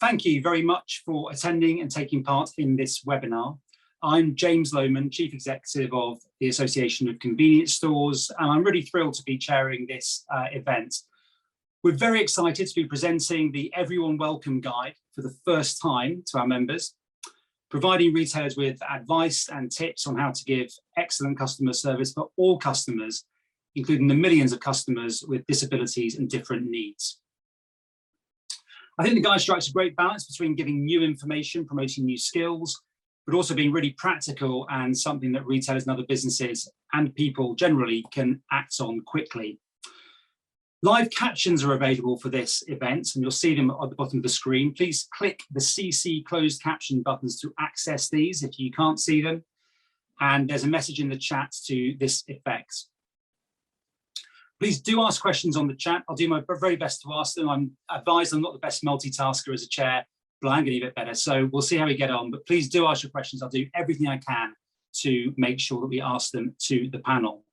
Thank you very much for attending and taking part in this webinar. I'm James Lowman, Chief Executive of the Association of Convenience Stores, and I'm really thrilled to be chairing this event. We're very excited to be presenting the Everyone Welcome Guide for the first time to our members, providing retailers with advice and tips on how to give excellent customer service for all customers, including the millions of customers with disabilities and different needs. I think the guide strikes a great balance between giving new information, promoting new skills, but also being really practical and something that retailers and other businesses and people generally can act on quickly. Live captions are available for this event, and you'll see them at the bottom of the screen. Please click the CC closed caption buttons to access these if you can't see them. And there's a message in the chat to this effect. Please do ask questions on the chat. I'll do my very best to ask them. I'm advised I'm not the best multitasker as a chair, but I'm getting a bit better. So we'll see how we get on. But please do ask your questions. I'll do everything I can to make sure that we ask them to the panel.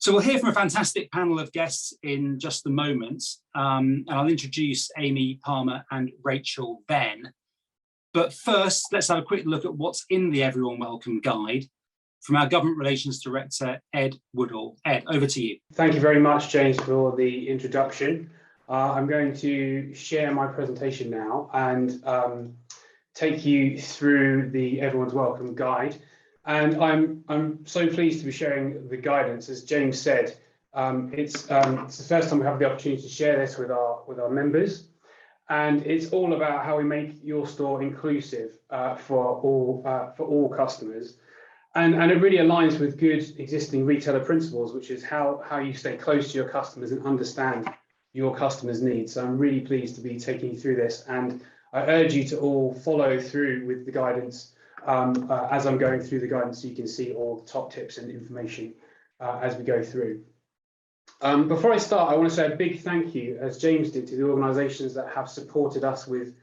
So we'll hear from a fantastic panel of guests in just a moment. And I'll introduce Amy, Parma, and Rachel then. But first, let's have a quick look at what's in the Everyone Welcome Guide from our Government Relations Director, Ed Woodall. Ed, over to you. Thank you very much, James, for the introduction. I'm going to share my presentation now and take you through the Everyone's Welcome Guide. And I'm so pleased to be sharing the guidance. As James said, it's the first time we have the opportunity to share this with our members. And it's all about how we make your store inclusive for all customers. And it really aligns with good existing retailer principles, which is how you stay close to your customers and understand your customers' needs. So I'm really pleased to be taking you through this. And I urge you to all follow through with the guidance as I'm going through the guidance, so you can see all the top tips and information as we go through. Before I start, I want to say a big thank you, as James did, to the organisations that have supported us with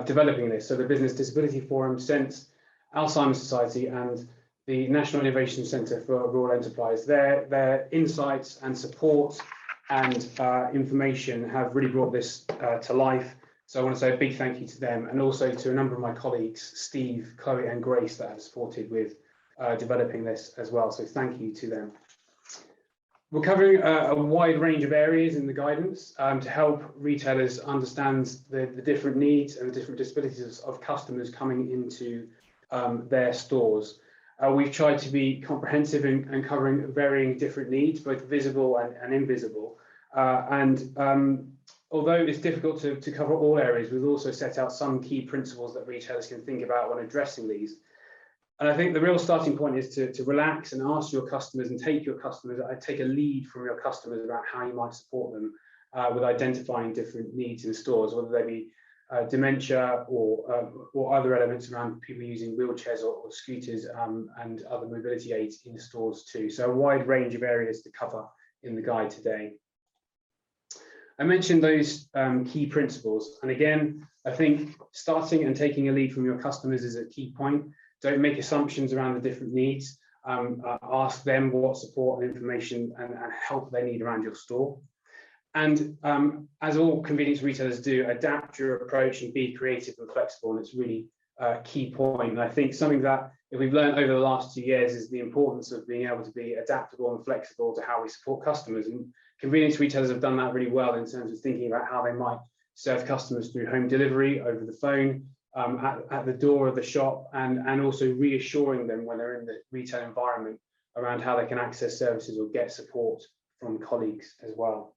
developing this. So the Business Disability Forum, Sense, Alzheimer's Society, and the National Innovation Centre for Rural Enterprise. Their insights and support and information have really brought this to life. So I want to say a big thank you to them, and also to a number of my colleagues, Steve, Chloe and Grace, that have supported with developing this as well. So thank you to them. We're covering a wide range of areas in the guidance to help retailers understand the different needs and the different disabilities of customers coming into their stores. We've tried to be comprehensive and covering varying different needs, both visible and invisible. Although it's difficult to cover all areas, we've also set out some key principles that retailers can think about when addressing these. And I think the real starting point is to relax and ask your customers and take a lead from your customers about how you might support them with identifying different needs in stores, whether they be dementia or other elements around people using wheelchairs or scooters and other mobility aids in stores too. So a wide range of areas to cover in the guide today. I mentioned those key principles, and again, I think starting and taking a lead from your customers is a key point. Don't make assumptions around the different needs. Ask them what support and information and help they need around your store. And as all convenience retailers do, adapt your approach and be creative and flexible, and it's really a key point. And I think something that if we've learned over the last 2 years is the importance of being able to be adaptable and flexible to how we support customers. And convenience retailers have done that really well in terms of thinking about how they might serve customers through home delivery, over the phone, at the door of the shop, and also reassuring them when they're in the retail environment around how they can access services or get support from colleagues as well.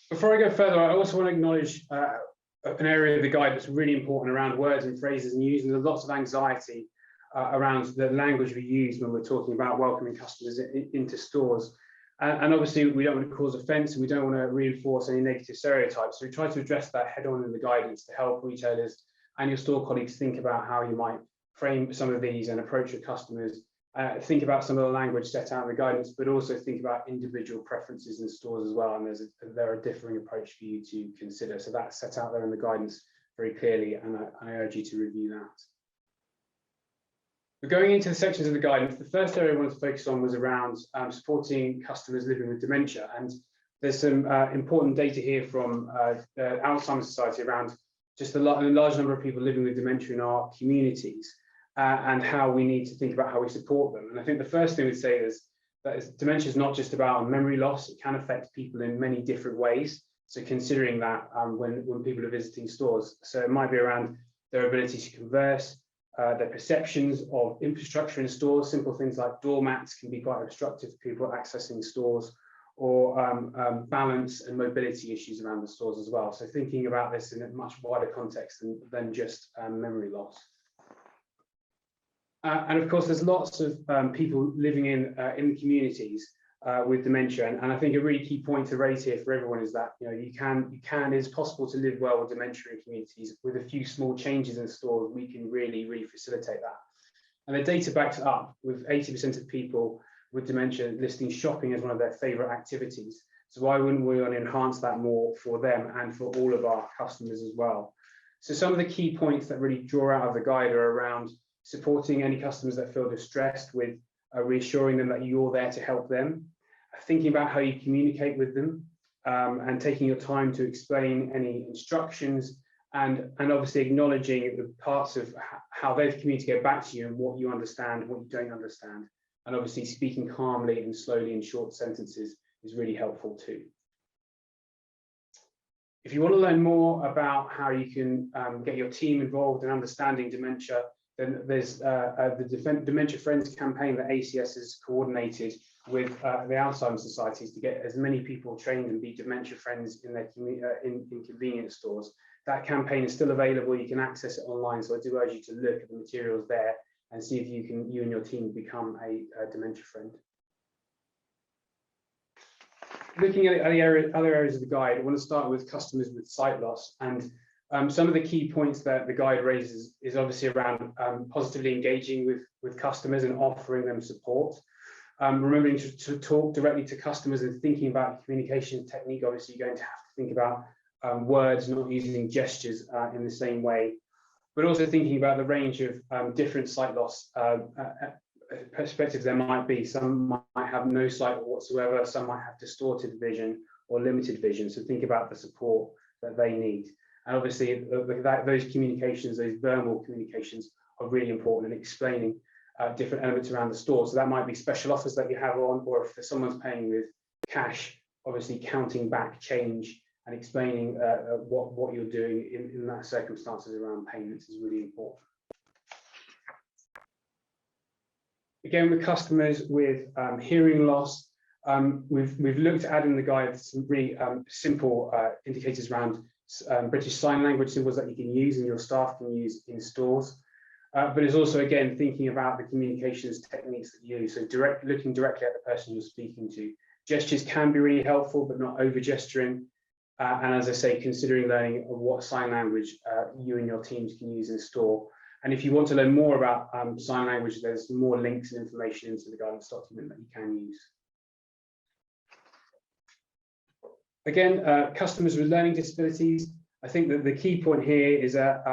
Before I go further, I also want to acknowledge an area of the guide that's really important around words and phrases and use. And there's lots of anxiety around the language we use when we're talking about welcoming customers into stores. And obviously, we don't want to cause offence and we don't want to reinforce any negative stereotypes. So we try to address that head on in the guidance to help retailers and your store colleagues think about how you might frame some of these and approach your customers. Think about some of the language set out in the guidance, but also think about individual preferences in stores as well. And there are differing approach for you to consider. So that's set out there in the guidance very clearly, and I urge you to review that. But going into the sections of the guidance, the first area I wanted to focus on was around supporting customers living with dementia. And there's some important data here from the Alzheimer's Society around just the large number of people living with dementia in our communities and how we need to think about how we support them. And I think the first thing we'd say is that dementia is not just about memory loss. It can affect people in many different ways. So considering that when people are visiting stores, so it might be around their ability to converse, their perceptions of infrastructure in stores. Simple things like doormats can be quite obstructive to people accessing stores, or balance and mobility issues around the stores as well. So thinking about this in a much wider context than just memory loss. And of course, there's lots of people living in the communities with dementia, and I think a really key point to raise here for everyone is that it's possible to live well with dementia in communities. With a few small changes in stores, we can really facilitate that. And the data backs it up, with 80% of people with dementia listing shopping as one of their favourite activities. So why wouldn't we want to enhance that more for them and for all of our customers as well? So some of the key points that really draw out of the guide are around supporting any customers that feel distressed with reassuring them that you're there to help them, thinking about how you communicate with them, and taking your time to explain any instructions, and obviously acknowledging the parts of how they've communicated back to you and what you understand and what you don't understand. And obviously speaking calmly and slowly in short sentences is really helpful too. If you want to learn more about how you can get your team involved in understanding dementia, then there's the Dementia Friends campaign that ACS has coordinated with the Alzheimer's Societies to get as many people trained and be dementia friends in their in convenience stores. That campaign is still available. You can access it online. So I do urge you to look at the materials there and see if you and your team become a dementia friend. Looking at the other areas of the guide, I want to start with customers with sight loss. And some of the key points that the guide raises is obviously around positively engaging with customers and offering them support. Remembering to talk directly to customers and thinking about the communication technique. Obviously, you're going to have to think about words, not using gestures in the same way, but also thinking about the range of different sight loss perspectives there might be. Some might have no sight whatsoever, some might have distorted vision or limited vision. So think about the support that they need. And obviously those communications, those verbal communications are really important in explaining different elements around the store. So that might be special offers that you have on, or if someone's paying with cash, obviously counting back change and explaining what you're doing in that circumstances around payments is really important. Again, with customers with hearing loss, we've looked at in the guide some really simple indicators around British Sign Language symbols that you can use and your staff can use in stores. But it's also, again, thinking about the communications techniques that you use. So looking directly at the person you're speaking to. Gestures can be really helpful, but not over gesturing. And as I say, considering learning what sign language you and your teams can use in store. And if you want to learn more about sign language, there's more links and information into the guidance document that you can use. Again, customers with learning disabilities, I think that the key point here is that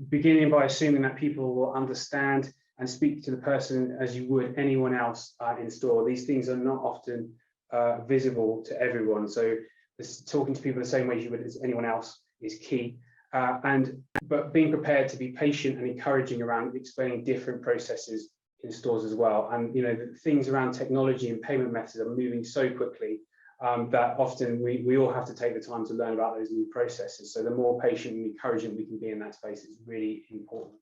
beginning by assuming that people will understand and speak to the person as you would anyone else in store. These things are not often visible to everyone. So talking to people the same way as you would as anyone else is key. But being prepared to be patient and encouraging around explaining different processes in stores as well. And the things around technology and payment methods are moving so quickly that often we all have to take the time to learn about those new processes. So the more patient and encouraging we can be in that space is really important.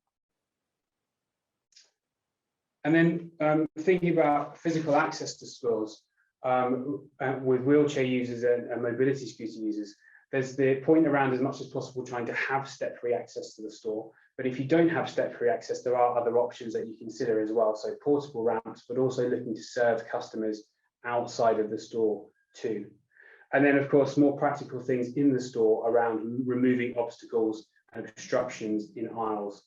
And then thinking about physical access to stores with wheelchair users and mobility scooter users, there's the point around as much as possible trying to have step-free access to the store. But if you don't have step-free access, there are other options that you consider as well. So portable ramps, but also looking to serve customers outside of the store too. And then, of course, more practical things in the store around removing obstacles and obstructions in aisles.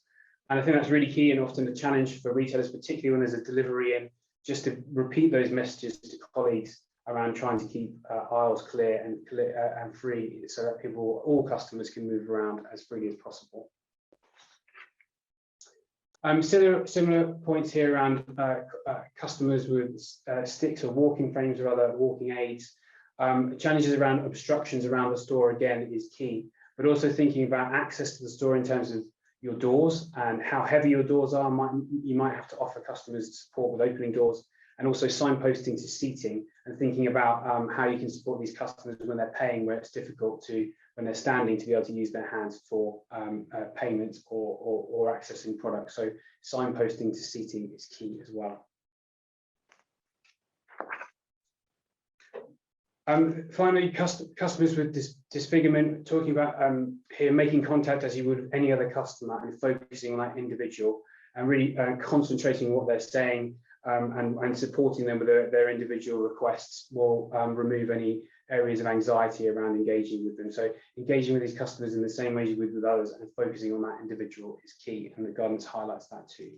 And I think that's really key and often a challenge for retailers, particularly when there's a delivery in, just to repeat those messages to colleagues around trying to keep aisles clear and free so that all customers can move around as freely as possible. Similar points here around customers with sticks or walking frames or other walking aids. Challenges around obstructions around the store again is key, but also thinking about access to the store in terms of your doors and how heavy your doors are. You might have to offer customers support with opening doors, and also signposting to seating and thinking about how you can support these customers when they're paying, where it's difficult to, when they're standing, to be able to use their hands for payments or accessing products. So signposting to seating is key as well. Finally, customers with disfigurement, talking about here making contact as you would with any other customer and focusing on that individual and really concentrating on what they're saying and supporting them with their individual requests will remove any areas of anxiety around engaging with them. So engaging with these customers in the same way you would with others and focusing on that individual is key, and the guidance highlights that too.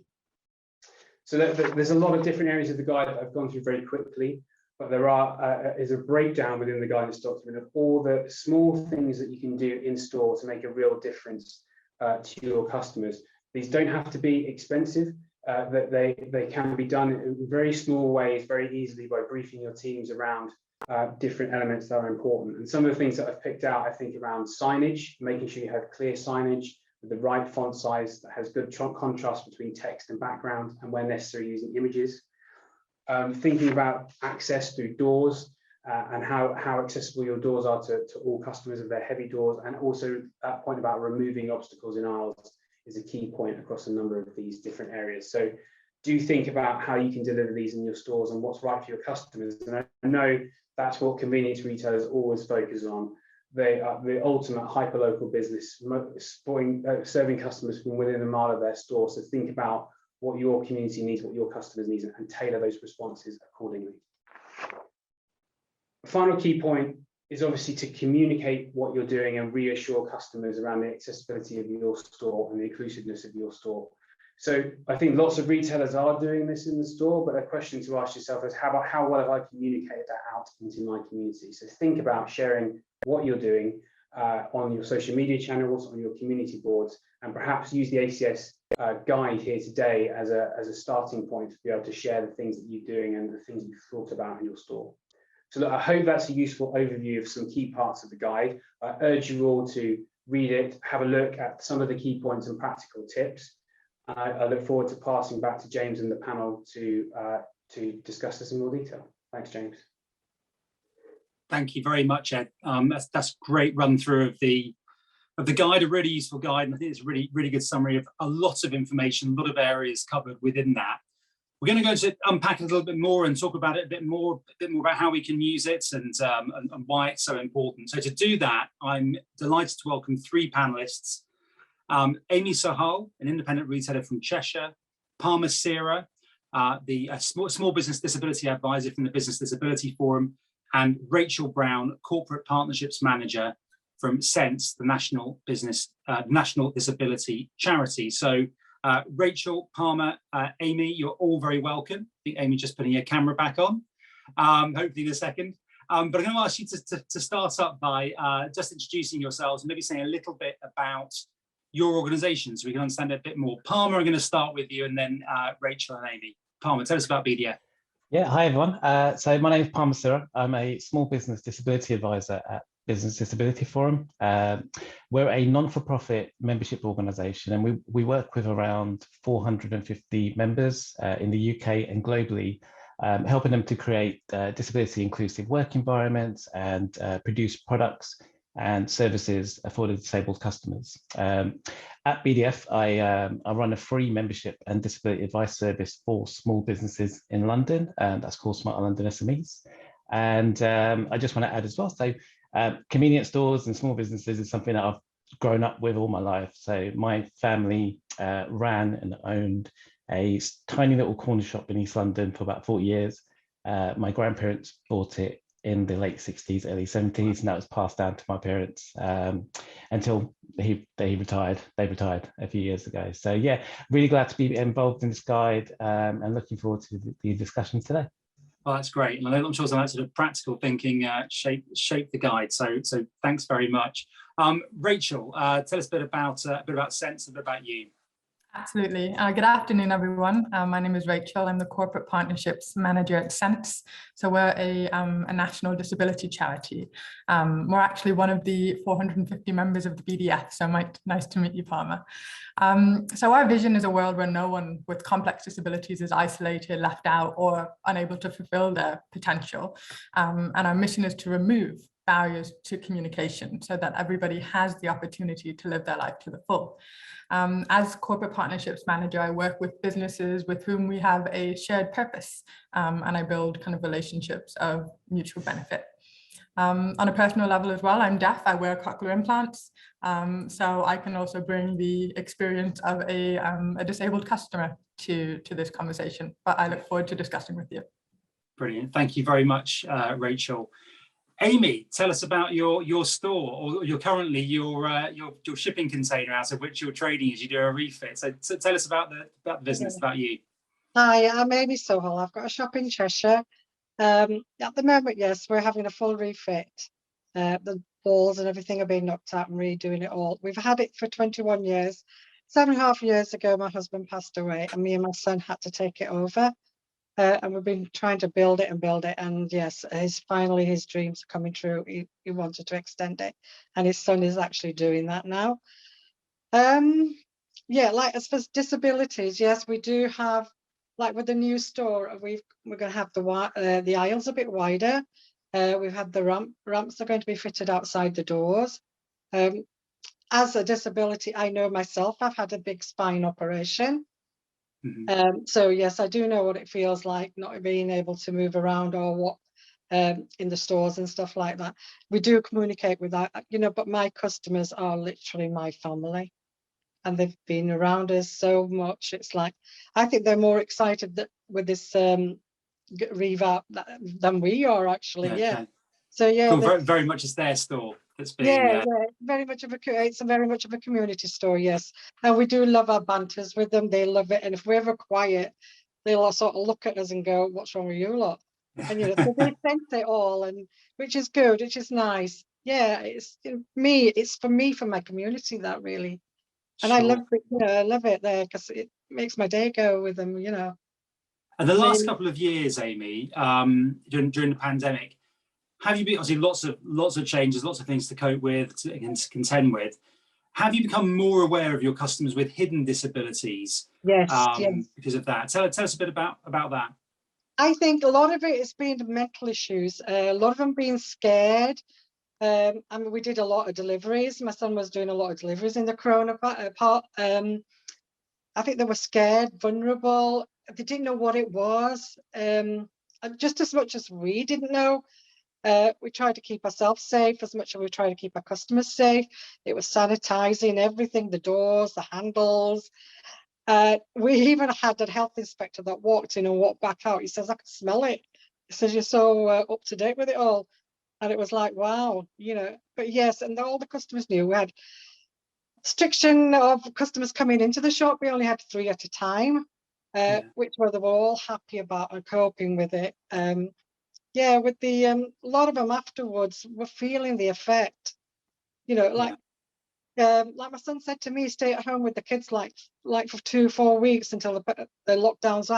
So there's a lot of different areas of the guide that I've gone through very quickly, but there is a breakdown within the guidance document of all the small things that you can do in store to make a real difference to your customers. These don't have to be expensive, that they can be done in very small ways, very easily, by briefing your teams around different elements that are important. And some of the things that I've picked out, I think, around signage, making sure you have clear signage with the right font size that has good contrast between text and background, and where necessary using images. Thinking about access through doors and how accessible your doors are to all customers of their heavy doors, and also that point about removing obstacles in aisles is a key point across a number of these different areas. So do think about how you can deliver these in your stores and what's right for your customers. And I know that's what convenience retailers always focus on. They are the ultimate hyperlocal business, serving customers from within a mile of their store. So think about what your community needs, what your customers need, and tailor those responses accordingly. The final key point is obviously to communicate what you're doing and reassure customers around the accessibility of your store and the inclusiveness of your store. So I think lots of retailers are doing this in the store, but a question to ask yourself is, how well have I communicated that out into my community? So think about sharing what you're doing on your social media channels, on your community boards, and perhaps use the ACS guide here today as a starting point to be able to share the things that you're doing and the things you've thought about in your store. So look, I hope that's a useful overview of some key parts of the guide. I urge you all to read it, have a look at some of the key points and practical tips. I look forward to passing back to James and the panel to discuss this in more detail. Thanks, James. Thank you very much, Ed. That's a great run through of the guide, a really useful guide, and I think it's a really good summary of a lot of information, a lot of areas covered within that. We're going to go to unpack it a little bit more and talk about it a bit more about how we can use it and why it's so important. So to do that, I'm delighted to welcome three panelists. Amy Sahal, an independent retailer from Cheshire, Parma, the small business disability advisor from the Business Disability Forum, and Rachel Brown, corporate partnerships manager from Sense, the National Disability Charity. So Rachel, Parma, Amy, you're all very welcome. I think Amy just putting your camera back on, hopefully in a second. But I'm going to ask you to start up by just introducing yourselves and maybe saying a little bit about your organisation so we can understand it a bit more. Parma, I'm going to start with you, and then Rachel and Amy. Parma, tell us about BDF. Yeah, hi everyone. So my name is Parma. I'm a small business disability advisor at Business Disability Forum. We're a non-for-profit membership organisation, and we work with around 450 members in the UK and globally, helping them to create disability inclusive work environments and produce products and services for the disabled customers. At BDF, I run a free membership and disability advice service for small businesses in London, and that's called Smart London SMEs. And I just want to add as well, so convenience stores and small businesses is something that I've grown up with all my life. So my family ran and owned a tiny little corner shop in East London for about 40 years. My grandparents bought it in the late 60s, early 70s, and that was passed down to my parents until they retired. They retired a few years ago. So yeah, really glad to be involved in this guide and looking forward to the discussion today. Well, that's great. And I'm sure some of that sort of practical thinking shape the guide. So thanks very much. Rachel, tell us a bit about Sense, a bit about you. Absolutely. Good afternoon, everyone. My name is Rachel. I'm the Corporate Partnerships Manager at Sense. So we're a national disability charity. We're actually one of the 450 members of the BDF. So nice to meet you, Parma. So our vision is a world where no one with complex disabilities is isolated, left out, or unable to fulfill their potential. And our mission is to remove barriers to communication so that everybody has the opportunity to live their life to the full. As Corporate Partnerships Manager, I work with businesses with whom we have a shared purpose, and I build kind of relationships of mutual benefit. On a personal level as well, I'm deaf. I wear cochlear implants, so I can also bring the experience of a disabled customer to this conversation, but I look forward to discussing with you. Brilliant. Thank you very much, Rachel. Amy, tell us about your store, or your shipping container out of which you're trading as you do a refit. So tell us about the business, about you. Hi, I'm Amy Sohal. I've got a shop in Cheshire. At the moment, yes, we're having a full refit. The walls and everything are being knocked out and redoing it all. We've had it for 21 years. 7.5 years ago, my husband passed away, and me and my son had to take it over. And we've been trying to build it, and yes, finally his dreams are coming true. He wanted to extend it, and his son is actually doing that now. Yeah, like as for disabilities, yes, we do have, like with the new store, we're going to have the aisles a bit wider. We've had the ramps are going to be fitted outside the doors. As a disability, I know myself, I've had a big spine operation. Mm-hmm. So yes, I do know what it feels like not being able to move around or walk in the stores and stuff like that. We do communicate with that, but my customers are literally my family, and they've been around us so much. It's like, I think they're more excited with this revamp than we are actually. Yeah. Okay. So yeah, cool. Very much it's their store. Yeah, very much of it's very much of a community store, yes. And we do love our banters with them. They love it. And if we're ever quiet, they'll sort of look at us and go, "What's wrong with you lot?" And so they sense it all, and which is good, which is nice. Yeah, it's for me, for my community, that really. And sure. I love it, I love it there because it makes my day go with them, And the last couple of years, Amy, during the pandemic, have you been, obviously lots of changes, lots of things to cope with and to contend with. Have you become more aware of your customers with hidden disabilities? Yes, yes. Because of that. Tell us a bit about that. I think a lot of it has been mental issues. A lot of them being scared. I mean, we did a lot of deliveries. My son was doing a lot of deliveries in the corona part. I think they were scared, vulnerable. They didn't know what it was. Just as much as we didn't know. We tried to keep ourselves safe as much as we tried to keep our customers safe. It was sanitizing everything, the doors, the handles. We even had a health inspector that walked in and walked back out. He says, "I can smell it." He says, "You're so up to date with it all." And it was like, wow, but yes, and all the customers knew. We had restriction of customers coming into the shop. We only had 3 at a time, which they were all happy about and coping with it. Yeah, with the a lot of them afterwards were feeling the effect, like my son said to me, stay at home with the kids like for 2-4 weeks until the lockdowns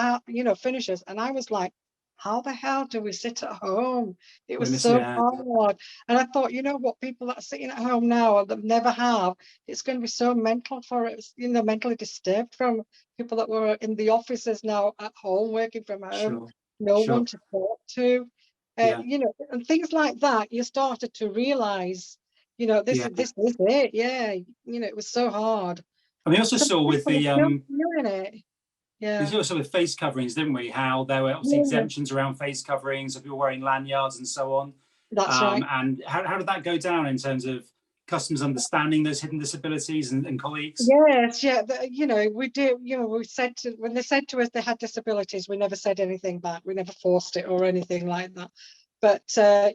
finishes. And I was like, how the hell do we sit at home? It was so hard. And I thought, what, people that are sitting at home now that never have, it's going to be so mental for us, mentally disturbed from people that were in the offices now at home, working from home, no one to talk to. And things like that, you started to realize, this is it. Yeah, it was so hard. And we also saw with the we saw with face coverings, didn't we? How there were obviously exemptions around face coverings, if you're wearing lanyards and so on. That's right. And how did that go down in terms of customers understanding those hidden disabilities and colleagues? Yes, yeah. We do. When they said to us they had disabilities, we never said anything back. We never forced it or anything like that. But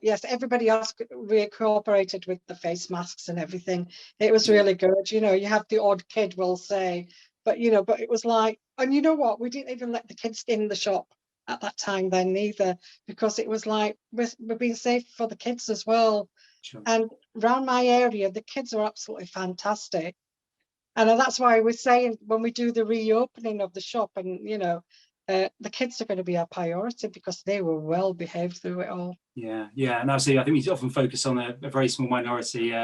yes, everybody else cooperated with the face masks and everything. It was really good. You have the odd kid will say, but it was like, and you know what? We didn't even let the kids in the shop at that time then either, because it was like we're being safe for the kids as well. Sure. And around my area, the kids are absolutely fantastic. And that's why we're saying when we do the reopening of the shop, and the kids are going to be our priority because they were well behaved through it all. Yeah, and absolutely. I think we often focus on a very small minority,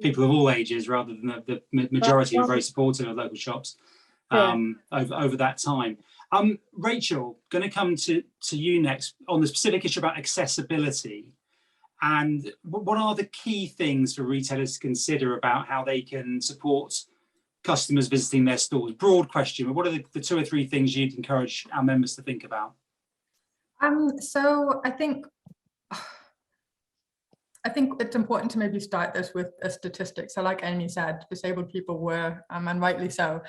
people of all ages, rather than the majority who are very supportive of local shops over that time. Rachel, going to come to you next on the specific issue about accessibility. And what are the key things for retailers to consider about how they can support customers visiting their stores? Broad question, but what are the 2 or 3 things you'd encourage our members to think about? So I think it's important to maybe start this with a statistic. So like Amy said, disabled people were, and rightly so,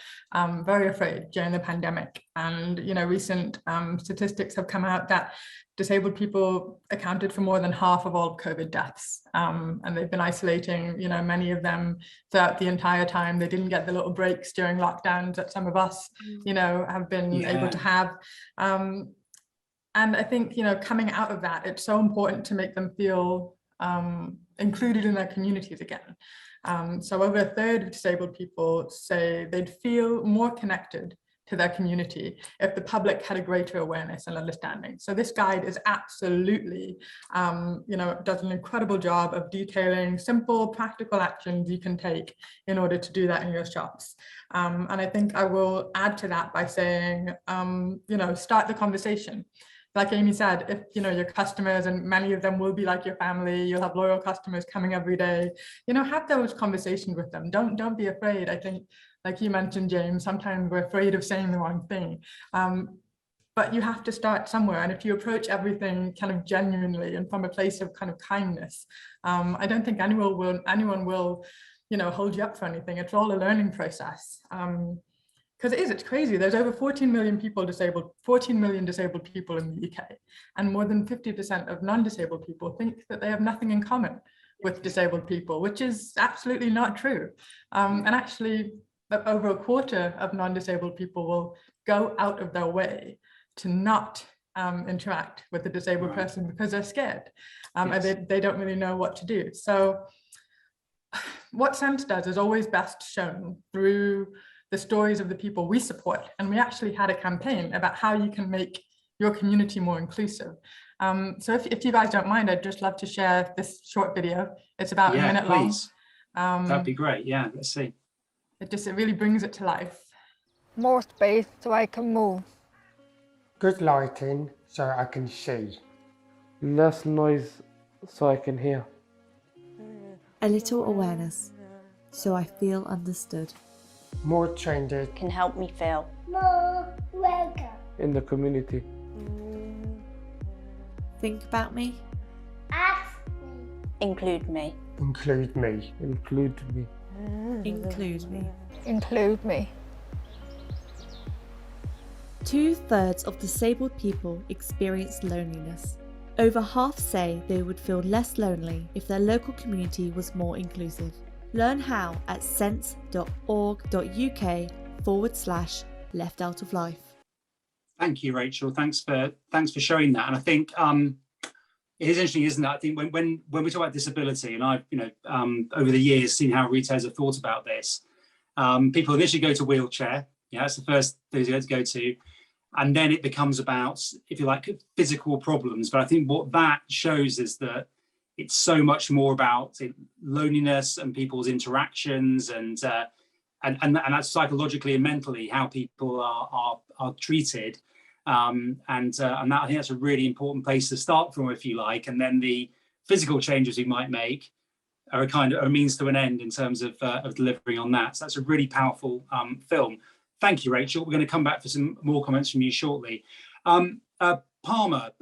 very afraid during the pandemic. And, recent statistics have come out that disabled people accounted for more than half of all COVID deaths. And they've been isolating, many of them throughout the entire time. They didn't get the little breaks during lockdowns that some of us, have been able to have. And I think, coming out of that, it's so important to make them feel included in their communities again. So over a third of disabled people say they'd feel more connected to their community if the public had a greater awareness and understanding. So this guide is absolutely, does an incredible job of detailing simple, practical actions you can take in order to do that in your shops. And I think I will add to that by saying, start the conversation. Like Amy said, if your customers, and many of them will be like your family, you'll have loyal customers coming every day, have those conversations with them. Don't be afraid. I think, like you mentioned, James, sometimes we're afraid of saying the wrong thing. But you have to start somewhere. And if you approach everything kind of genuinely and from a place of kind of kindness, I don't think anyone will, hold you up for anything. It's all a learning process. Because it's crazy. There's over 14 million disabled people in the UK, and more than 50% of non-disabled people think that they have nothing in common with disabled people, which is absolutely not true. And actually, over a quarter of non-disabled people will go out of their way to not interact with a disabled person because they're scared, and they don't really know what to do. So what Sense does is always best shown through the stories of the people we support. And we actually had a campaign about how you can make your community more inclusive. So if you guys don't mind, I'd just love to share this short video. It's about a minute long. That'd be great. Yeah, let's see. It really brings it to life. More space so I can move. Good lighting so I can see. Less noise so I can hear. A little awareness so I feel understood. More trendy. Can help me feel more welcome in the community. Think about me. Ask me. Include me. Include me. Include me. Include me. Include me. 2/3 of disabled people experience loneliness. Over half say they would feel less lonely if their local community was more inclusive. Learn how at sense.org.uk/left out of life. Thank you, Rachel. Thanks for showing that. And I think it is interesting, isn't it? I think when we talk about disability, and I've over the years seen how retailers have thought about this. People initially go to wheelchair. Yeah, that's the first thing to go to, and then it becomes about, if you like, physical problems. But I think what that shows is that it's so much more about loneliness and people's interactions, and that's psychologically and mentally how people are treated, and that, I think that's a really important place to start from, if you like. And then the physical changes we might make are a means to an end in terms of delivering on that. So that's a really powerful film. Thank you, Rachel. We're going to come back for some more comments from you shortly. Parma,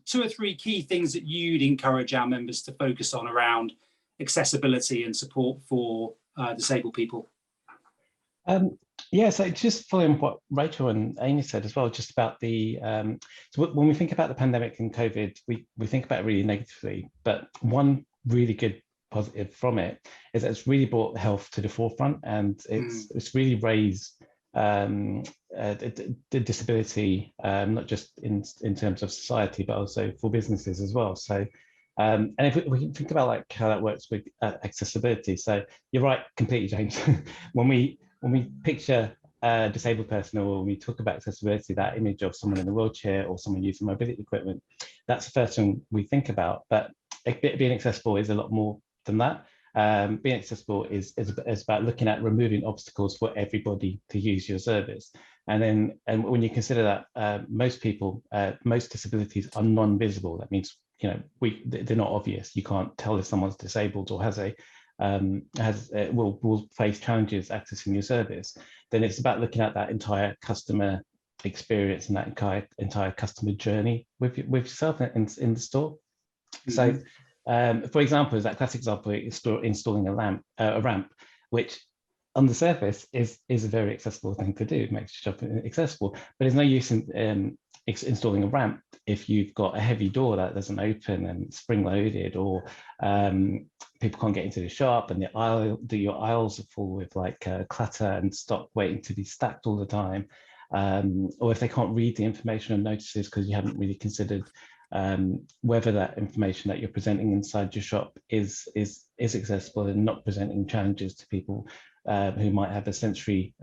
2 or 3 key things that you'd encourage our members to focus on around accessibility and support for disabled people. So just following what Rachel and Amy said as well, just about the, so when we think about the pandemic and COVID, we think about it really negatively, but one really good positive from it is that it's really brought health to the forefront, and it's really raised the disability, not just in terms of society, but also for businesses as well. So And if we think about like how that works with accessibility, so you're right, completely, James. when we picture a disabled person, or when we talk about accessibility, that image of someone in a wheelchair or someone using mobility equipment, that's the first thing we think about. But being accessible is a lot more than that. Being accessible is about looking at removing obstacles for everybody to use your service. And when you consider that most people, most disabilities are non-visible, that means, you know, they're not obvious. You can't tell if someone's disabled or will face challenges accessing your service. Then it's about looking at that entire customer experience and that entire customer journey with yourself in the store. So, for example, is that classic example, installing a ramp, which on the surface is a very accessible thing to do. It makes shopping accessible, but there's no use in installing a ramp if you've got a heavy door that doesn't open and spring loaded, or people can't get into the shop, and your aisles are full with like clutter and stock waiting to be stacked all the time, or if they can't read the information and notices because you haven't really considered whether that information that you're presenting inside your shop is accessible and not presenting challenges to people who might have a sensory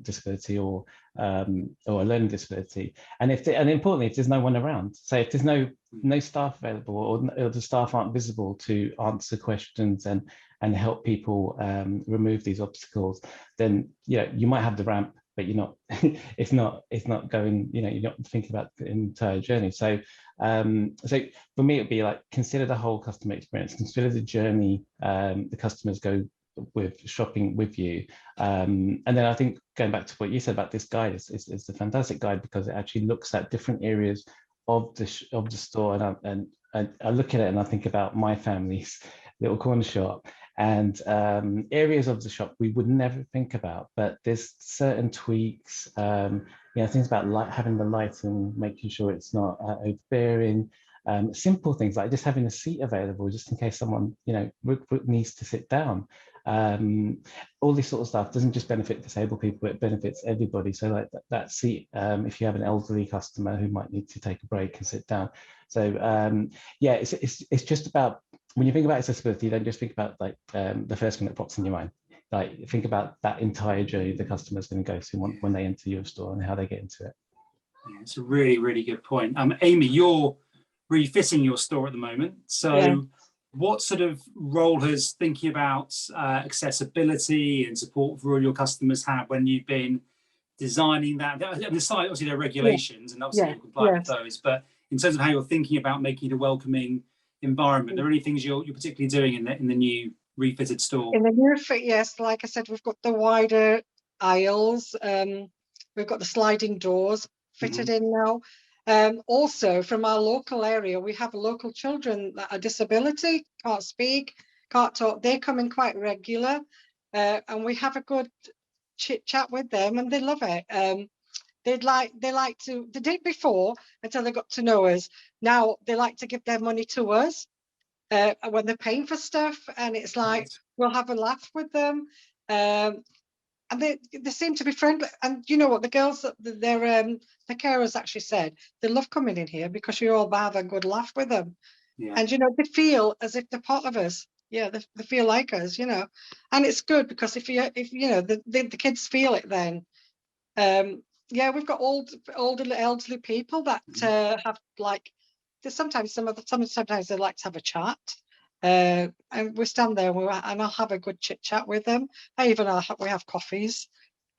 disability or a learning disability. And importantly, if there's no one around, so if there's no staff available, or the staff aren't visible to answer questions and help people remove these obstacles, then you might have the ramp, but you're not it's not going, you're not thinking about the entire journey. So for me, it'd be like, consider the whole customer experience, consider the journey the customers go with shopping with you. And then I think, going back to what you said about this guide, it's a fantastic guide because it actually looks at different areas of the store, and I look at it and I think about my family's little corner shop, and areas of the shop we would never think about, but there's certain tweaks, things about having the lighting, making sure it's not overbearing, simple things like just having a seat available just in case someone needs to sit down. All this sort of stuff doesn't just benefit disabled people, it benefits everybody. So like that seat, if you have an elderly customer who might need to take a break and sit down. So it's just about, when you think about accessibility, don't just think about like the first thing that pops in your mind. Like, think about that entire journey the customer's going to go through when they enter your store and how they get into it. Yeah, it's a really, really good point. Amy, you're refitting your store at the moment. So what sort of role has thinking about accessibility and support for all your customers had when you've been designing that? And the site, obviously there are regulations and obviously you'll comply with those, but in terms of how you're thinking about making it a welcoming environment, are there any things you're particularly doing in the new refitted store? In the new refit, yes, like I said, we've got the wider aisles, we've got the sliding doors fitted in now. Also, from our local area, we have local children that are disability, can't speak, can't talk. They come in quite regular, and we have a good chit chat with them, and they love it. They did before until they got to know us. Now they like to give their money to us when they're paying for stuff, and it's like we'll have a laugh with them. And they seem to be friendly. And you know what, the girls, the carers actually said they love coming in here because you all have a good laugh with them. Yeah. And they feel as if they're part of us. Yeah, they feel like us, and it's good because if the kids feel it, then we've got older elderly people that have like, sometimes they like to have a chat. And we stand there and I'll have a good chit chat with them. We have coffees,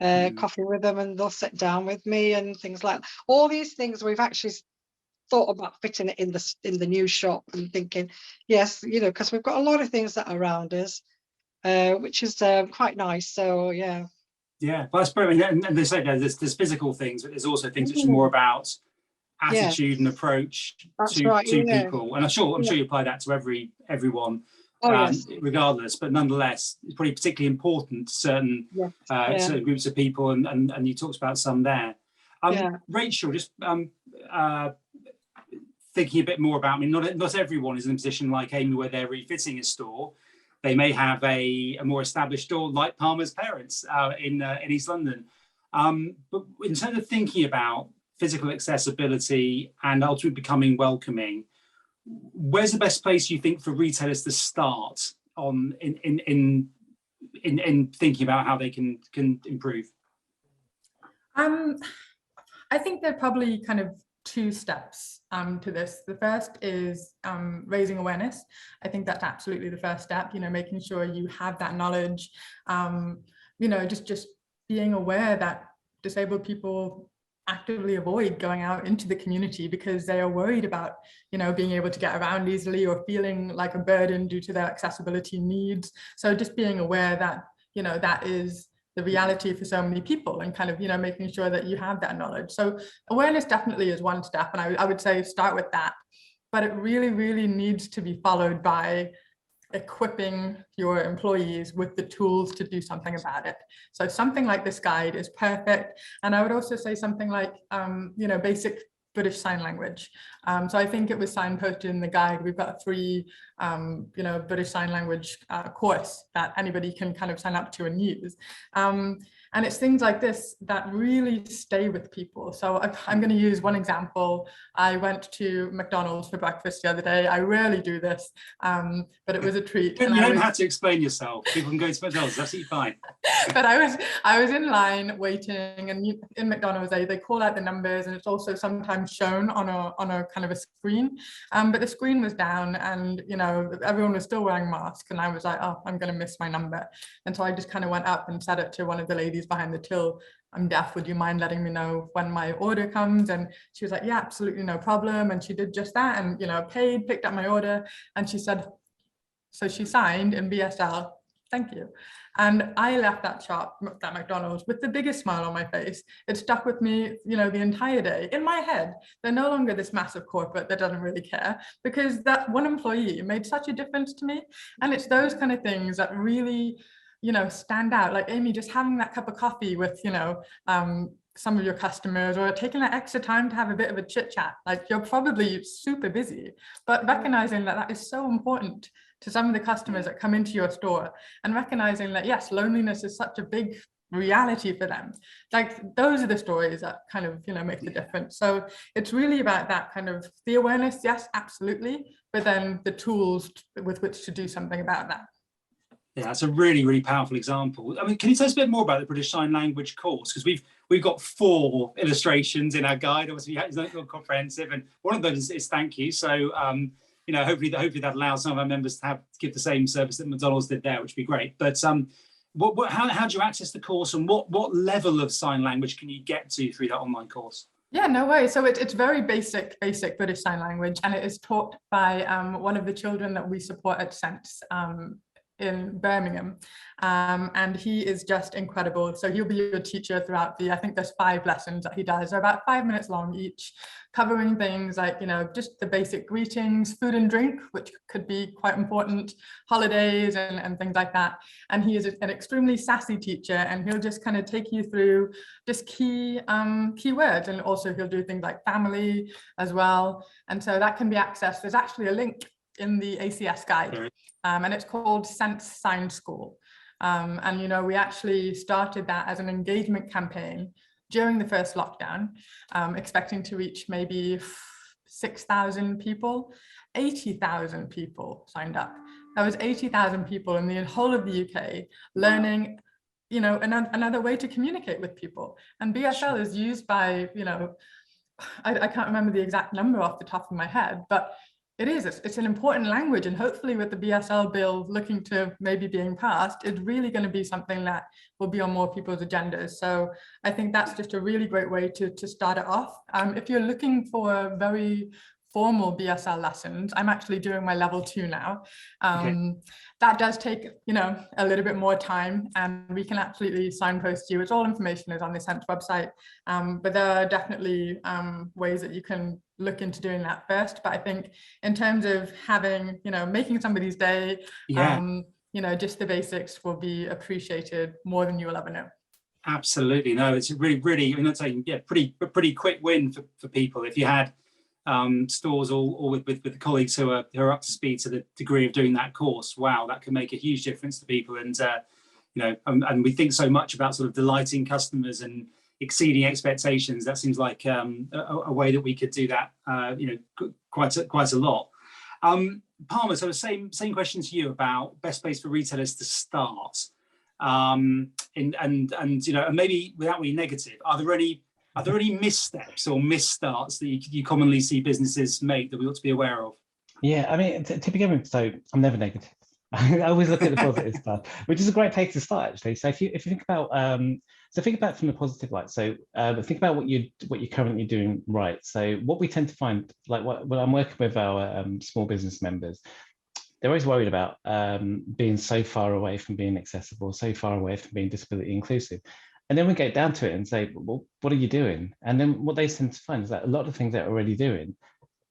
coffee with them, and they'll sit down with me and things like that. All these things we've actually thought about fitting it in the new shop, and thinking, yes, because we've got a lot of things that are around us, which is quite nice. So yeah, well, that's brilliant. And they say there's physical things, but there's also things which are more about attitude and approach to people, and I'm sure you apply that to everyone, regardless. But nonetheless, it's probably particularly important to certain groups of people, and you talked about some there. Rachel, just thinking a bit more about, not everyone is in a position like Amy where they're refitting a store. They may have a more established store like Parma's parents in East London. But in terms of thinking about physical accessibility and ultimately becoming welcoming, where's the best place you think for retailers to start on in thinking about how they can improve? I think there are probably kind of two steps to this. The first is raising awareness. I think that's absolutely the first step, making sure you have that knowledge, just being aware that disabled people actively avoid going out into the community because they are worried about, being able to get around easily or feeling like a burden due to their accessibility needs. So just being aware that, that is the reality for so many people, and kind of, making sure that you have that knowledge. So awareness definitely is one step, and I would say start with that. But it really, really needs to be followed by equipping your employees with the tools to do something about it. So something like this guide is perfect. And I would also say something like, basic British Sign Language. So I think it was signposted in the guide. We've got a free, British Sign Language course that anybody can kind of sign up to and use. And it's things like this that really stay with people. So I'm going to use one example. I went to McDonald's for breakfast the other day. I rarely do this, but it was a treat. You don't have to explain yourself. People can go to McDonald's, that's absolutely fine. But I was in line waiting, and in McDonald's they call out the numbers, and it's also sometimes shown on a kind of a screen. But the screen was down, and everyone was still wearing masks, and I was like, oh, I'm going to miss my number. And so I just kind of went up and said it to one of the ladies behind the till. I'm deaf, would you mind letting me know when my order comes? And she was like, yeah, absolutely no problem. And she did just that, and paid, picked up my order, and she said, so she signed in BSL, thank you. And I left that shop, that McDonald's, with the biggest smile on my face. It stuck with me, the entire day. In my head, they're no longer this massive corporate that doesn't really care, because that one employee made such a difference to me. And it's those kind of things that really, stand out. Like Amy, just having that cup of coffee with, some of your customers, or taking that extra time to have a bit of a chit chat. Like, you're probably super busy, but recognizing that that is so important to some of the customers that come into your store, and recognizing that, yes, loneliness is such a big reality for them. Like, those are the stories that kind of, make the difference. So it's really about that kind of the awareness, yes, absolutely, but then the tools with which to do something about that. Yeah, that's a really, really powerful example. I mean, can you tell us a bit more about the British Sign Language course? Because we've got 4 illustrations in our guide. Obviously, it's not comprehensive, and one of those is thank you. So, hopefully that allows some of our members to give the same service that McDonald's did there, which would be great. But how do you access the course, and what level of sign language can you get to through that online course? Yeah, no way. So it's very basic British Sign Language, and it is taught by one of the children that we support at Sense in Birmingham, and he is just incredible. So he'll be your teacher throughout I think there's 5 lessons that he does. They're about 5 minutes long each, covering things like, just the basic greetings, food and drink, which could be quite important, holidays and things like that. And he is an extremely sassy teacher, and he'll just kind of take you through just key words, and also he'll do things like family as well. And so that can be accessed. There's actually a link in the ACS guide, and it's called Sense Sign School. And we actually started that as an engagement campaign during the first lockdown, expecting to reach maybe 6,000 people. 80,000 people signed up. That was 80,000 people in the whole of the UK learning, another way to communicate with people. And BSL is used by, I can't remember the exact number off the top of my head, but it's an important language, and hopefully with the BSL bill looking to maybe being passed, it's really going to be something that will be on more people's agendas. So I think that's just a really great way to start it off. If you're looking for very formal BSL lessons, I'm actually doing my level 2 now. That does take, a little bit more time, and we can absolutely signpost you. It's all information is on the Sense website, but there are definitely ways that you can look into doing that first. But I think in terms of having, making somebody's day, just the basics will be appreciated more than you will ever know. Absolutely. No, it's really, I'm not saying, pretty quick win for people. If you had stores all with the colleagues who are up to speed to the degree of doing that course, wow, that can make a huge difference to people. And and we think so much about sort of delighting customers and exceeding expectations. That seems like a way that we could do that quite a lot. Parma, so the same question to you about best place for retailers to start, and you know, and maybe without being negative, are there any missteps or misstarts that you commonly see businesses make that we ought to be aware of? Yeah, I mean, to begin with, so I'm never negative. I always look at the positive stuff, which is a great place to start, actually. So if you think about think about it from the positive light. So think about what you're currently doing right. So what we tend to find, like when I'm working with our small business members, they're always worried about being so far away from being accessible, so far away from being disability inclusive. And then we get down to it and say, well, what are you doing? And then what they tend to find is that a lot of things they're already doing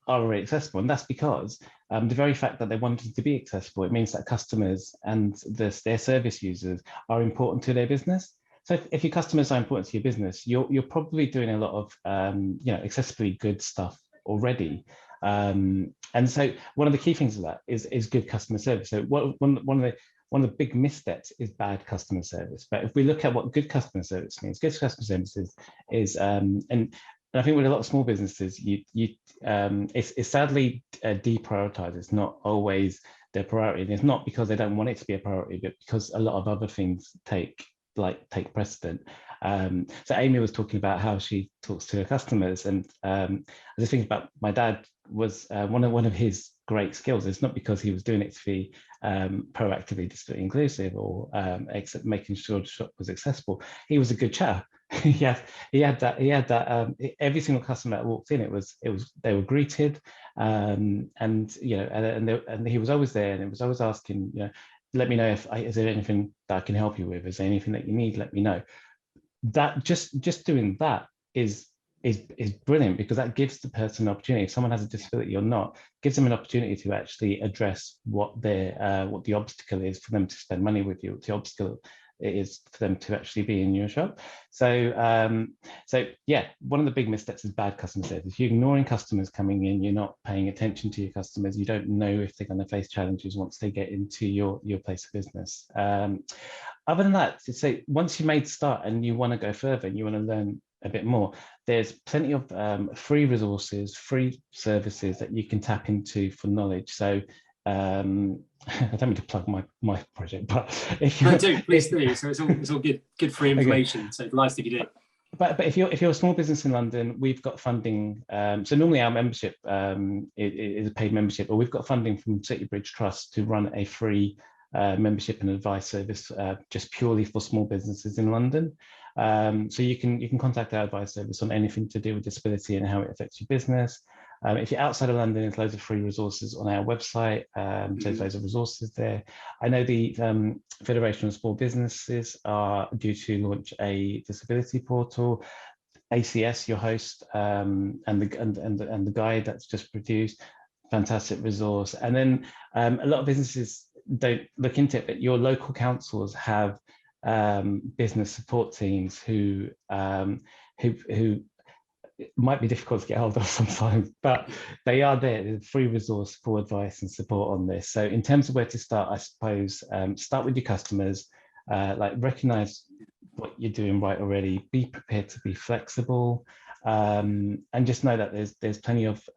are already accessible. And that's because the very fact that they wanted to be accessible, it means that customers and their service users are important to their business. So if your customers are important to your business, you're probably doing a lot of accessibly good stuff already. And so one of the key things of that is good customer service. So one of the big missteps is bad customer service. But if we look at what good customer service means, good customer service is and I think with a lot of small businesses, it's sadly deprioritized. It's not always their priority. And it's not because they don't want it to be a priority, but because a lot of other things take precedent. So Amy was talking about how she talks to her customers, and I was thinking about my dad was one of his great skills. It's not because he was doing it to be proactively disability inclusive or making sure the shop was accessible. He was a good chatter. he had that every single customer that walked in, they were greeted, and he was always there, and it was always asking, let me know is there anything that I can help you with? Is there anything that you need? Let me know. That just doing that is brilliant, because that gives the person an opportunity. If someone has a disability or not, gives them an opportunity to actually address what the obstacle is for them to spend money with you, what the obstacle it is for them to actually be in your shop. So yeah, one of the big missteps is bad customer service. You're ignoring customers coming in, you're not paying attention to your customers, you don't know if they're going to face challenges once they get into your place of business. Other than that, so once you made the start and you want to go further and you want to learn a bit more, there's plenty of free resources, free services that you can tap into for knowledge. So I don't mean to plug my project, but if you do, please do. So it's all good free information. Okay. So nice if you do. But if you're a small business in London, we've got funding. So normally our membership is a paid membership, but we've got funding from City Bridge Trust to run a free membership and advice service just purely for small businesses in London. So you can contact our advice service on anything to do with disability and how it affects your business. If you're outside of London, there's loads of free resources on our website. So there's loads of resources there. I know the Federation of Small Businesses are due to launch a disability portal. ACS, your host, and the guide that's just produced, fantastic resource. And then a lot of businesses don't look into it, but your local councils have business support teams who might be difficult to get hold of sometimes, but they are there. There's a free resource for advice and support on this. So in terms of where to start, I suppose start with your customers, recognize what you're doing right already, be prepared to be flexible, and just know that there's plenty of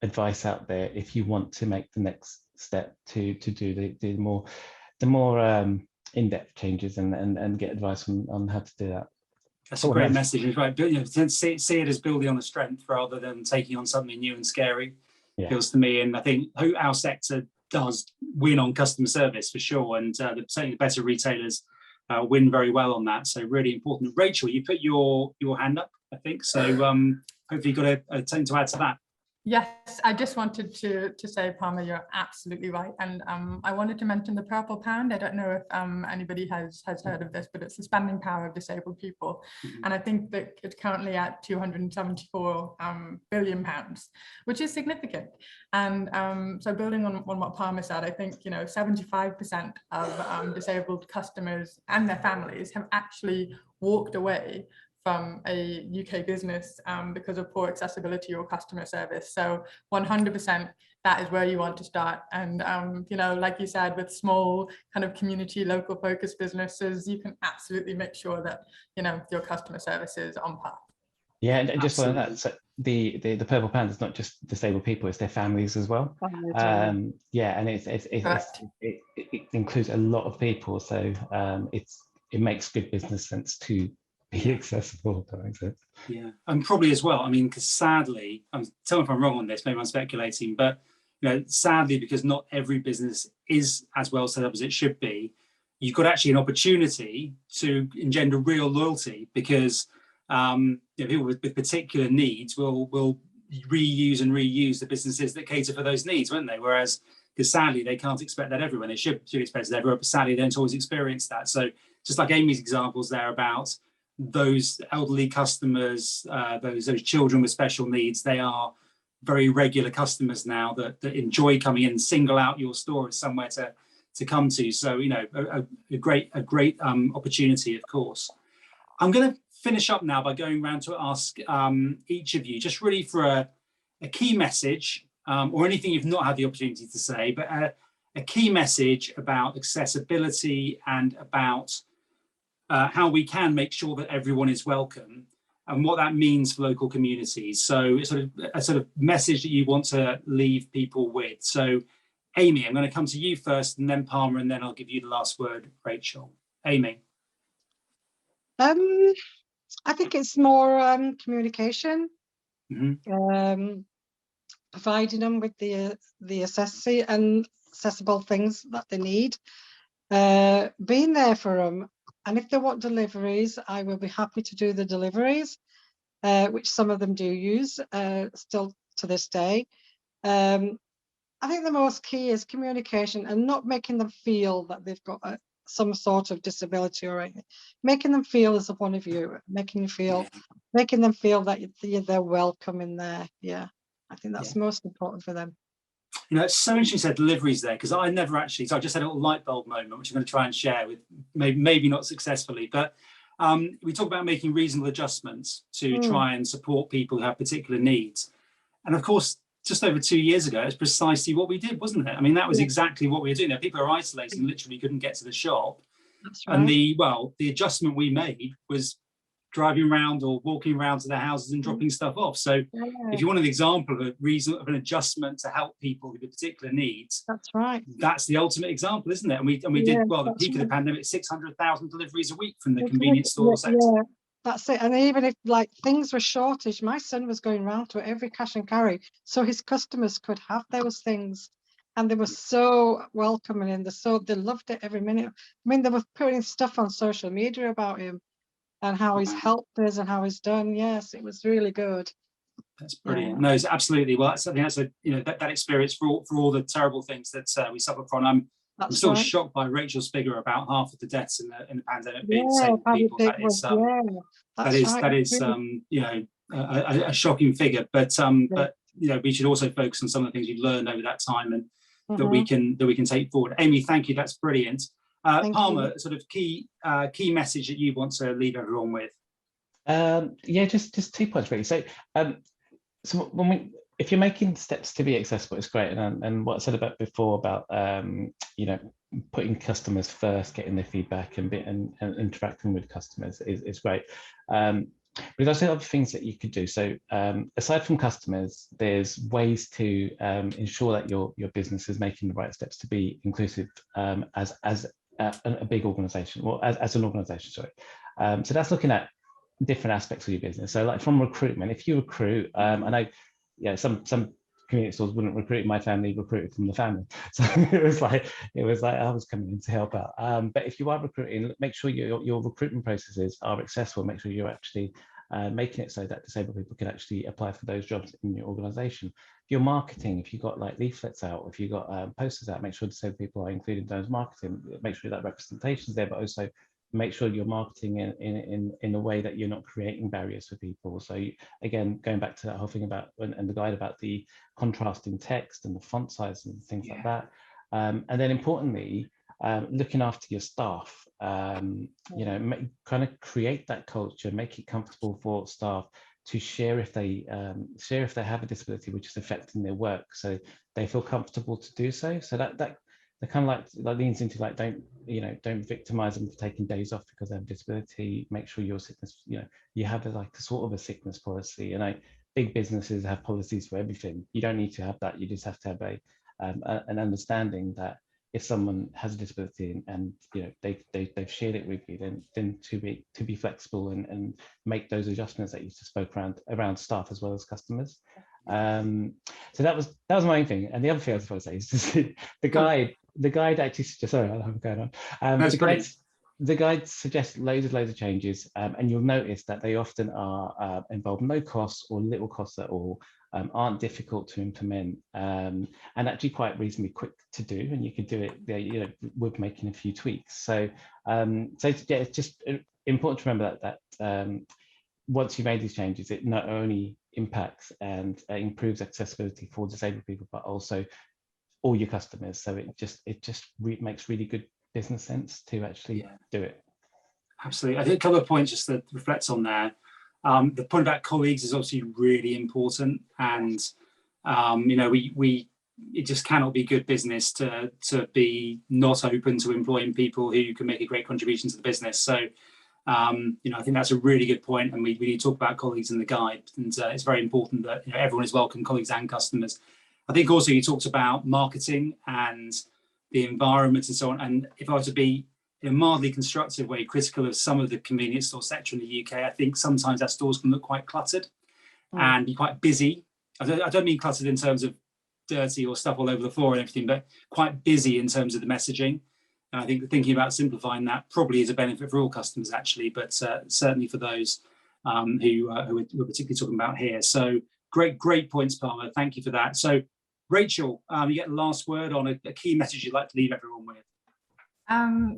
advice out there if you want to make the next step to do the more in-depth changes and get advice on how to do that. That's a great message, right? See it as building on the strength rather than taking on something new and scary. Yeah. Feels to me, and I think our sector does win on customer service for sure, and certainly the better retailers win very well on that. So really important. Rachel, you put your hand up, I think. So hopefully you've got something to add to that. Yes, I just wanted to say, Parma, you're absolutely right. And I wanted to mention the Purple Pound. I don't know if anybody has heard of this, but it's the spending power of disabled people. Mm-hmm. And I think that it's currently at 274 billion pounds, which is significant. And so building on what Parma said, I think 75% of disabled customers and their families have actually walked away from a UK business because of poor accessibility or customer service. So 100% that is where you want to start. And, like you said, with small kind of community, local focused businesses, you can absolutely make sure that, your customer service is on par. Yeah, and just on Absolutely. that, so the Purple Panda is not just disabled people; it's their families as well. Yeah, and it includes a lot of people, so it makes good business sense to be accessible. If that makes sense. Yeah, and probably as well. I mean, because sadly, tell me if I'm wrong on this. Maybe I'm speculating, but sadly, because not every business is as well set up as it should be, you've got actually an opportunity to engender real loyalty because people with particular needs will reuse and reuse the businesses that cater for those needs, won't they? Whereas, because sadly, they can't expect that everyone. They should expect that everyone, but sadly, they don't always experience that. So, just like Amy's examples there about those elderly customers, those children with special needs, they are very regular customers now that enjoy coming in and single out your store as somewhere to come to. So, a great opportunity, of course. I'm going to finish up now by going around to ask each of you just really for a key message or anything you've not had the opportunity to say, but a key message about accessibility and about how we can make sure that everyone is welcome and what that means for local communities. So it's a sort of message that you want to leave people with. So Amy, I'm going to come to you first and then Parma, and then I'll give you the last word, Rachel. Amy. I think it's more communication, providing them with the accessible things that they need, being there for them. And if they want deliveries, I will be happy to do the deliveries, which some of them do use still to this day. I think the most key is communication and not making them feel that they've got some sort of disability or anything. Making them feel as one of you, making them feel that they're welcome in there. Yeah, I think that's most important for them. It's so interesting you said deliveries there, because I never actually, so I just had a little light bulb moment, which I'm going to try and share with, maybe not successfully, but we talk about making reasonable adjustments to try and support people who have particular needs. And of course, just over 2 years ago, it's precisely what we did, wasn't it? I mean, that was exactly what we were doing. Now, people are isolating, literally couldn't get to the shop. That's right. And the adjustment we made was driving around or walking around to their houses and dropping stuff off. So if you want an example of an adjustment to help people with particular needs, that's right. That's the ultimate example, isn't it? And we did, well, the peak of the pandemic, 600,000 deliveries a week from the convenience store sector. Yeah, that's it. And even if like things were shortage, my son was going around to every cash and carry so his customers could have those things. And they were so welcoming and they loved it every minute. I mean, they were putting stuff on social media about him and how he's helped us and how he's done. Yes, it was really good. That's brilliant. No, it's absolutely. Well, I think that's that experience for all the terrible things that we suffer from. I'm still shocked by Rachel's figure about half of the deaths in the pandemic being disabled people. That is a shocking figure. But we should also focus on some of the things we've learned over that time and that we can take forward. Amy, thank you. That's brilliant. Parma, sort of key message that you want to leave everyone with. Just 2 points really. So if you're making steps to be accessible, it's great. And what I said about before about putting customers first, getting their feedback and interacting with customers is great. But there's also other things that you could do. So aside from customers, there's ways to ensure that your business is making the right steps to be inclusive as a big organization, or as an organization, sorry. So that's looking at different aspects of your business. So like from recruitment, if you recruit, I know some convenience stores wouldn't recruit, my family recruited from the family. So it was like I was coming in to help out. But if you are recruiting, make sure your recruitment processes are accessible, make sure you're actually making it so that disabled people can actually apply for those jobs in your organization. If you're marketing, if you've got like leaflets out, if you've got posters out, make sure disabled people are included in those marketing, make sure that representation is there, but also make sure you're marketing in a way that you're not creating barriers for people. So again, going back to that whole thing about and the guide about the contrasting text and the font size and things like that. And then importantly, looking after your staff, kind of create that culture, make it comfortable for staff to share if they have a disability which is affecting their work, so they feel comfortable to do so. So that that kind of like leans into like, don't victimize them for taking days off because they have a disability. Make sure your sickness, you have like a sort of a sickness policy. And big businesses have policies for everything. You don't need to have that. You just have to have an understanding that if someone has a disability and they've shared it with you, then to be flexible and make those adjustments that you just spoke around staff as well as customers. So that was my main thing. And the other thing I was going to say is just the guide actually suggests, sorry, I'm going on. The guide suggests loads of changes, and you'll notice that they often are involve no costs or little costs at all, aren't difficult to implement, and actually quite reasonably quick to do, and you can do it with making a few tweaks. So yeah, it's just important to remember that once you made these changes, it not only impacts and improves accessibility for disabled people, but also all your customers. So it just makes really good business sense to actually do it. Absolutely. I think a couple of points just to reflect on there. The point about colleagues is obviously really important, and it just cannot be good business to be not open to employing people who can make a great contribution to the business. So I think that's a really good point, and we need to talk about colleagues in the guide, and it's very important that everyone is welcome, colleagues and customers. I think also you talked about marketing and the environment and so on, and if I were to be in a mildly constructive way critical of some of the convenience store sector in the UK, I think sometimes our stores can look quite cluttered and be quite busy. I don't mean cluttered in terms of dirty or stuff all over the floor and everything, but quite busy in terms of the messaging. And I think thinking about simplifying that probably is a benefit for all customers actually, but certainly for those who we're particularly talking about here. So great points, Parma. Thank you for that. So Rachel, you get the last word on a key message you'd like to leave everyone with.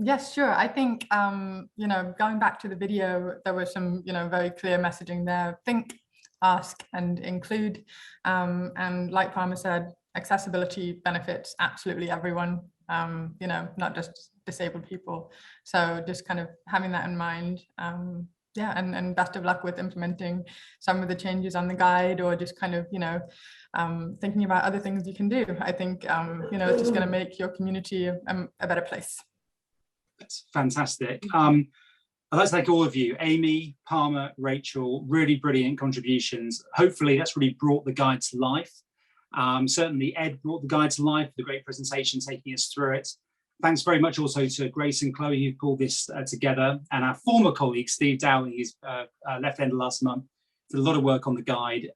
Yes, sure. I think, going back to the video, there was some, very clear messaging there. Think, ask, and include. And like Parma said, accessibility benefits absolutely everyone, not just disabled people. So just kind of having that in mind. And best of luck with implementing some of the changes on the guide, or just kind of, thinking about other things you can do. I think, it's just going to make your community a better place. That's fantastic. I'd like to thank all of you, Amy, Parma, Rachel, really brilliant contributions. Hopefully that's really brought the guide to life. Certainly Ed brought the guide to life with a great presentation taking us through it. Thanks very much also to Grace and Chloe who pulled this together, and our former colleague Steve Dowling, who's left end of last month, did a lot of work on the guide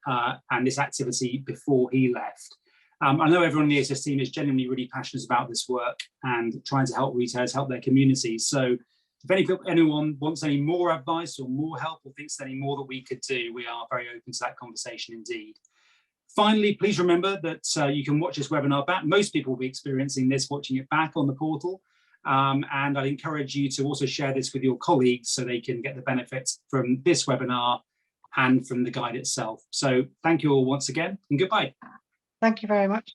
and this activity before he left. I know everyone in the ASS team is genuinely really passionate about this work and trying to help retailers help their communities. So if anyone wants any more advice or more help or thinks any more that we could do, we are very open to that conversation indeed. Finally, please remember that you can watch this webinar back. Most people will be experiencing this, watching it back on the portal. And I'd encourage you to also share this with your colleagues so they can get the benefits from this webinar and from the guide itself. So thank you all once again, and goodbye. Thank you very much.